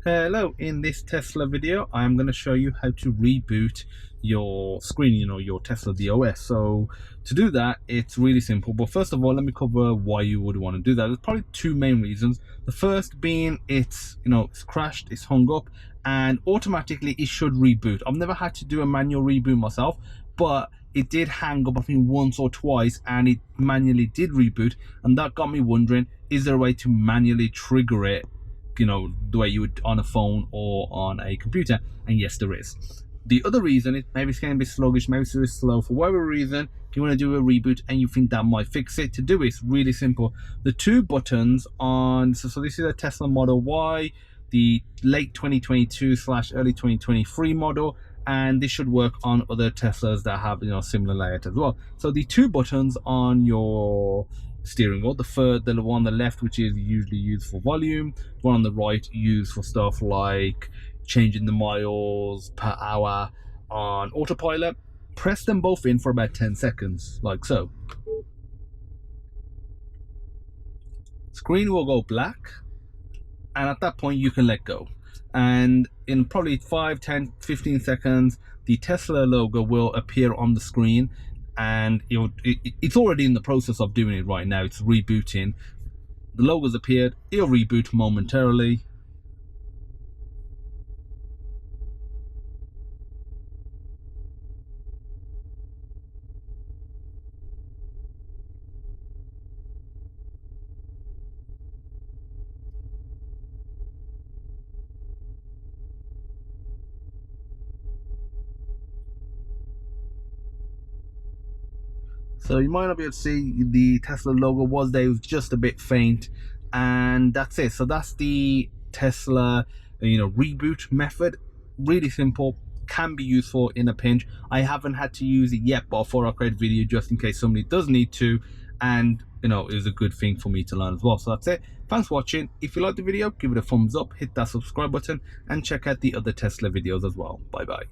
Hello, in this Tesla video I'm going to show you how to reboot your screen, your Tesla DOS. So to do that, it's really simple, but first of all let me cover why you would want to do that. There's probably two main reasons. The first being it's crashed, it's hung up, and automatically it should reboot. I've never had to do a manual reboot myself, but it did hang up I think once or twice and it manually did reboot, and that got me wondering, is there a way to manually trigger it the way you would on a phone or on a computer? And yes, there is. The other reason is maybe it's going to be sluggish, maybe it's really slow for whatever reason. If you want to do a reboot and you think that might fix it, to do it's really simple. The two buttons on, so this is a Tesla Model Y, the late 2022/early 2023 model, and this should work on other Teslas that have similar layout as well. So the two buttons on your steering wheel, the one on the left, which is usually used for volume, the one on the right used for stuff like changing the miles per hour on autopilot. Press them both in for about 10 seconds, like so. Screen will go black, and at that point you can let go, and in probably 5, 10, 15 seconds the Tesla logo will appear on the screen, and it's already in the process of doing it right now. It's rebooting. The logo's appeared, it'll reboot momentarily. So you might not be able to see the Tesla logo was there, it was just a bit faint, and that's it. So that's the Tesla reboot method. Really simple, can be useful in a pinch. I haven't had to use it yet, but I thought I'd create a video just in case somebody does need to, and it was a good thing for me to learn as well. So that's it. Thanks for watching. If you liked the video, give it a thumbs up, hit that subscribe button, and check out the other Tesla videos as well. Bye bye.